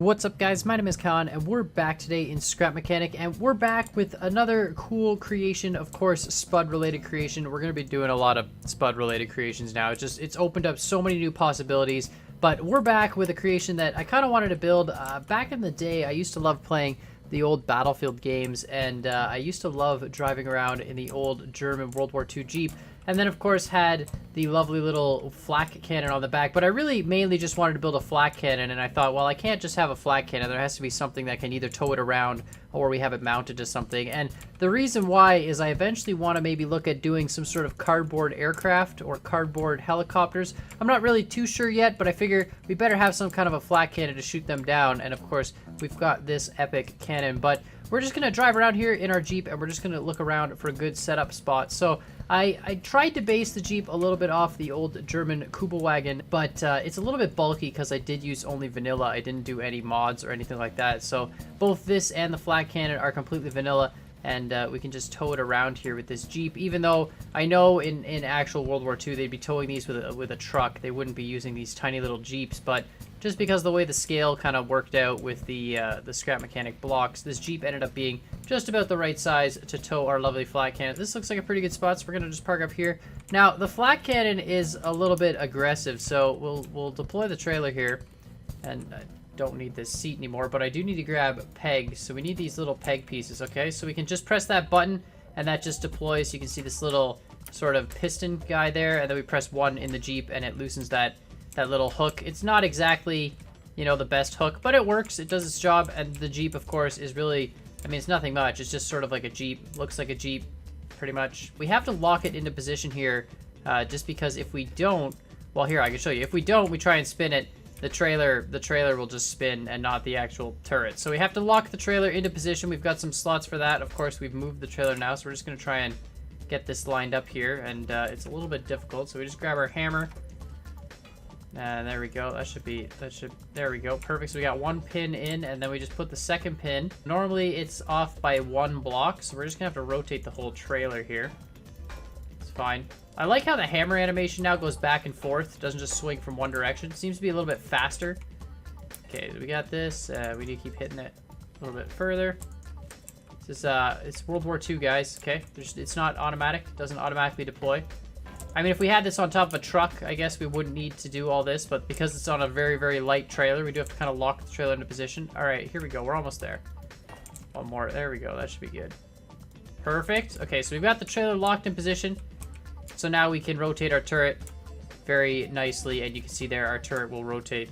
What's up guys, my name is Khan and we're back today in Scrap Mechanic, and we're back with another cool creation, of course spud related creation. We're going to be doing a lot of spud related creations now. It's opened up so many new possibilities, but we're back with a creation that I kind of wanted to build. Back in the day I used to love playing the old Battlefield games, and I used to love driving around in the old German World War II Jeep. And then, of course, had the lovely little flak cannon on the back. But I really mainly just wanted to build a flak cannon, and I thought, well, I can't just have a flak cannon. There has to be something that can either tow it around or we have it mounted to something. And the reason why is I eventually want to maybe look at doing some sort of cardboard aircraft or cardboard helicopters. I'm not really too sure yet, but I figure we better have some kind of a flak cannon to shoot them down. And, of course, we've got this epic cannon. But we're just going to drive around here in our Jeep, and we're just going to look around for a good setup spot. So I tried to base the Jeep a little bit off the old German Kubelwagen, but it's a little bit bulky because I did use only vanilla. I didn't do any mods or anything like that. So both this and the flak cannon are completely vanilla, and we can just tow it around here with this Jeep, even though I know in actual World War II they'd be towing these with a truck. They wouldn't be using these tiny little Jeeps, but just because of the way the scale kind of worked out with the Scrap Mechanic blocks, this Jeep ended up being just about the right size to tow our lovely flak cannon. This looks like a pretty good spot, so we're going to just park up here. Now, the flak cannon is a little bit aggressive, so we'll deploy the trailer here. And I don't need this seat anymore, but I do need to grab pegs. So we need these little peg pieces, okay? So we can just press that button, and that just deploys. You can see this little sort of piston guy there, and then we press 1 in the Jeep, and it loosens that little hook. It's not exactly, you know, the best hook, but it works. It does its job, and the Jeep, of course, is really, I mean, it's nothing much. It's just sort of like a Jeep. Looks like a Jeep, pretty much. We have to lock it into position here, just because if we don't, well, here, I can show you. If we don't, we try and spin it, the trailer will just spin and not the actual turret. So we have to lock the trailer into position. We've got some slots for that. Of course, we've moved the trailer now, so we're just going to try and get this lined up here, and it's a little bit difficult. So we just grab our hammer. And there we go. There we go. Perfect. So we got 1 pin in, and then we just put the second pin. Normally it's off by 1 block, so we're just gonna have to rotate the whole trailer here. It's fine. I like how the hammer animation now goes back and forth. It doesn't just swing from one direction. It seems to be a little bit faster. Okay, so we got this. We need to keep hitting it a little bit further. This is, it's World War II, guys. Okay, it's not automatic. It doesn't automatically deploy. I mean, if we had this on top of a truck, I guess we wouldn't need to do all this, but because it's on a very, very light trailer, we do have to kind of lock the trailer into position. All right, here we go. We're almost there. One more. There we go. That should be good. Perfect. Okay, so we've got the trailer locked in position. So now we can rotate our turret very nicely, and you can see there our turret will rotate.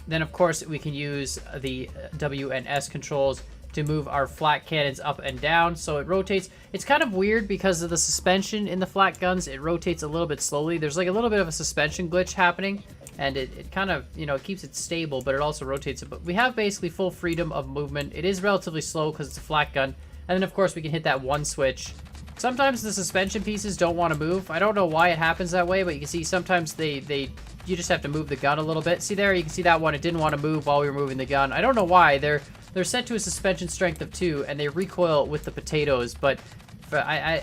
Then, of course, we can use the W and S controls to move our flak cannons up and down, so it rotates. It's kind of weird because of the suspension in the flak guns. It rotates a little bit slowly. There's like a little bit of a suspension glitch happening, and it kind of, you know, it keeps it stable, but it also rotates it. But we have basically full freedom of movement. It is relatively slow because it's a flak gun, and then of course we can hit that 1 switch. Sometimes the suspension pieces don't want to move. I don't know why it happens that way, but you can see sometimes you just have to move the gun a little bit. See there, you can see that one, it didn't want to move while we were moving the gun. I don't know why. They're set to a suspension strength of 2, and they recoil with the potatoes, but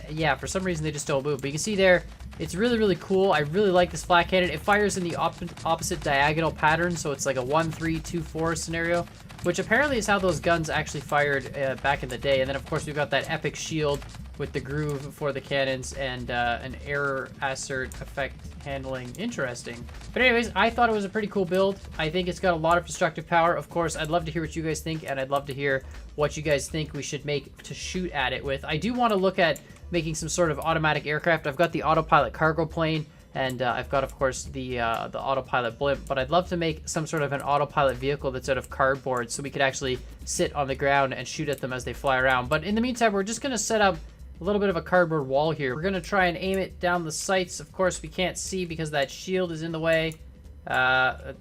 yeah, for some reason they just don't move. But you can see there, it's really, really cool. I really like this flak cannon. It fires in the opposite diagonal pattern, so it's like a 1-3-2-4 scenario, which apparently is how those guns actually fired back in the day. And then, of course, we've got that epic shield with the groove for the cannons and an error assert effect handling. Interesting. But anyways, I thought it was a pretty cool build. I think it's got a lot of destructive power. Of course, I'd love to hear what you guys think, and I'd love to hear what you guys think we should make to shoot at it with. I do want to look at making some sort of automatic aircraft. I've got the autopilot cargo plane, and I've got, of course, the autopilot blimp, but I'd love to make some sort of an autopilot vehicle that's out of cardboard so we could actually sit on the ground and shoot at them as they fly around. But in the meantime, we're just going to set up a little bit of a cardboard wall here. We're going to try and aim it down the sights. Of course, we can't see because that shield is in the way.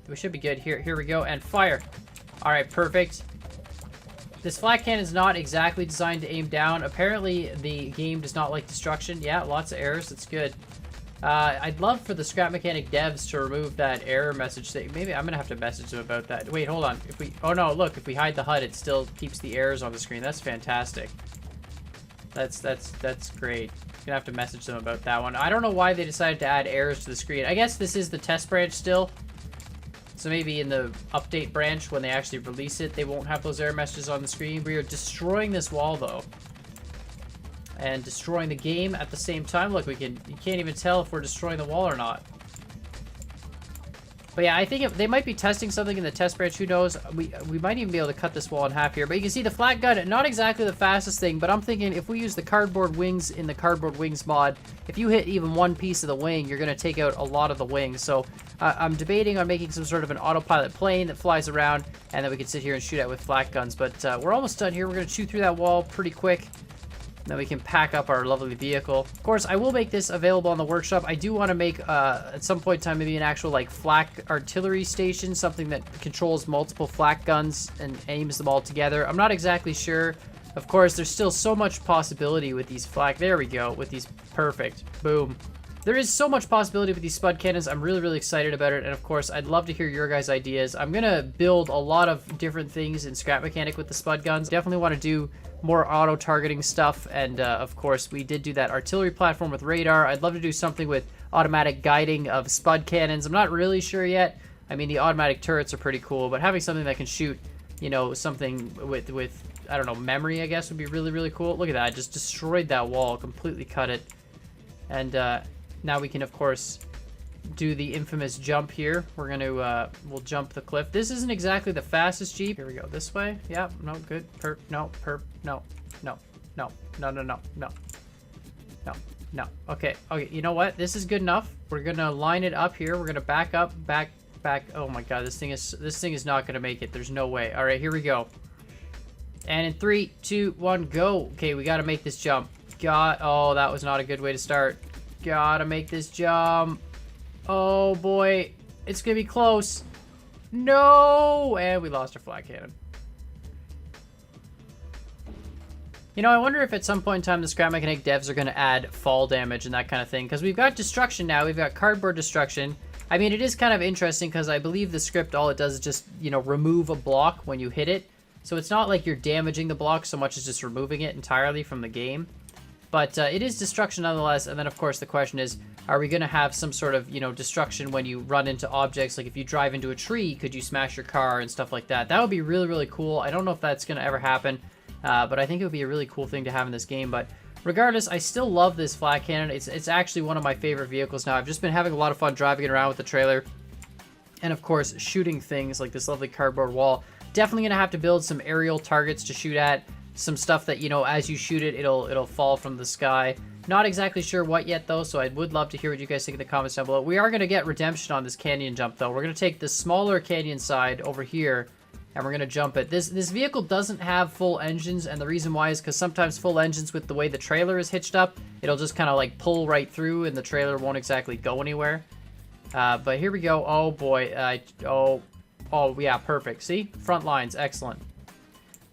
We should be good. Here we go, and fire. All right, perfect. This flak cannon is not exactly designed to aim down. Apparently, the game does not like destruction. Yeah, lots of errors. That's good. I'd love for the Scrap Mechanic devs to remove that error message. Maybe I'm going to have to message them about that. Wait, hold on. Oh, no, look. If we hide the HUD, it still keeps the errors on the screen. That's fantastic. That's great. Gonna have to message them about that one. I don't know why they decided to add errors to the screen. I guess this is the test branch still. So maybe in the update branch, when they actually release it, they won't have those error messages on the screen. We are destroying this wall, though. And destroying the game at the same time. Look, you can't even tell if we're destroying the wall or not. But yeah, I think they might be testing something in the test branch. Who knows? We might even be able to cut this wall in half here. But you can see the Flak gun, not exactly the fastest thing, but I'm thinking if we use the cardboard wings in the cardboard wings mod, if you hit even one piece of the wing, you're going to take out a lot of the wings. So I'm debating on making some sort of an autopilot plane that flies around, and then we can sit here and shoot at with Flak guns. But we're almost done here. We're going to shoot through that wall pretty quick. Then we can pack up our lovely vehicle. Of course, I will make this available on the workshop. I do want to make, at some point in time, maybe an actual, like, Flak artillery station, something that controls multiple Flak guns and aims them all together. I'm not exactly sure. Of course, there's still so much possibility with these Flak. There we go, with these. Perfect. Boom. There is so much possibility with these spud cannons. I'm really, really excited about it. And, of course, I'd love to hear your guys' ideas. I'm going to build a lot of different things in Scrap Mechanic with the spud guns. Definitely want to do more auto-targeting stuff, and of course we did do that artillery platform with radar. I'd love to do something with automatic guiding of spud cannons. I'm not really sure yet. I mean, the automatic turrets are pretty cool, but having something that can shoot, you know, something with I don't know, memory, I guess, would be really, really cool. Look at that, I just destroyed that wall, completely cut it. And now we can, of course, do the infamous jump here. We're going to, we'll jump the cliff. This isn't exactly the fastest Jeep. Here we go. This way. Yeah, no, good. Perp, no, perp, no, no, no, no, no, no, no, no, no. Okay, okay, you know what? This is good enough. We're going to line it up here. We're going to back up, back. Oh my God, this thing is not going to make it. There's no way. All right, here we go. And in 3, 2, 1, go. Okay, we got to make this jump. Oh, that was not a good way to start. Gotta make this jump. Oh boy, it's gonna be close. No! And we lost our Flak cannon. You know, I wonder if at some point in time the Scrap Mechanic devs are gonna add fall damage and that kind of thing, because we've got destruction now, we've got cardboard destruction. I mean, it is kind of interesting because I believe the script, all it does is just, you know, remove a block when you hit it. So it's not like you're damaging the block so much as just removing it entirely from the game. But it is destruction nonetheless, and then of course the question is, are we going to have some sort of, you know, destruction when you run into objects? Like if you drive into a tree, could you smash your car and stuff like that? That would be really, really cool. I don't know if that's going to ever happen, but I think it would be a really cool thing to have in this game. But regardless, I still love this Flak cannon. It's actually one of my favorite vehicles now. I've just been having a lot of fun driving it around with the trailer. And of course, shooting things like this lovely cardboard wall. Definitely going to have to build some aerial targets to shoot at. Some stuff that, you know, as you shoot it, it'll fall from the sky. Not exactly sure what yet, though, so I would love to hear what you guys think in the comments down below. We are going to get redemption on this canyon jump, though. We're going to take the smaller canyon side over here, and we're going to jump it. This vehicle doesn't have full engines, and the reason why is because sometimes full engines, with the way the trailer is hitched up, it'll just kind of, like, pull right through, and the trailer won't exactly go anywhere. But here we go. Oh, boy. Oh, yeah, perfect. See? Front lines. Excellent.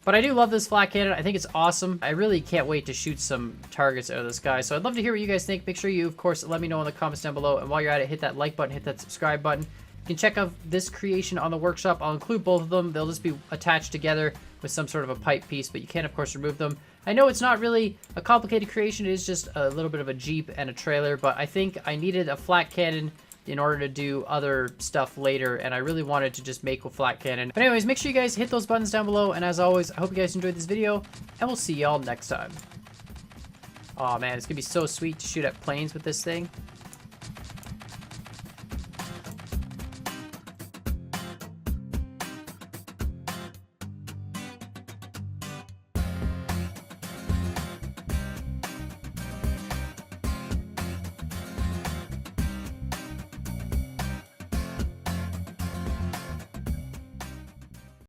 But I do love this Flak cannon. I think it's awesome. I really can't wait to shoot some targets out of the sky. So I'd love to hear what you guys think. Make sure you, of course, let me know in the comments down below. And while you're at it, hit that like button, hit that subscribe button. You can check out this creation on the workshop. I'll include both of them. They'll just be attached together with some sort of a pipe piece, but you can, of course, remove them. I know it's not really a complicated creation. It is just a little bit of a Jeep and a trailer, but I think I needed a Flak cannon in order to do other stuff later, and I really wanted to just make a Flak cannon. But anyways, make sure you guys hit those buttons down below, and as always, I hope you guys enjoyed this video, and we'll see y'all next time. Oh man, it's gonna be so sweet to shoot at planes with this thing.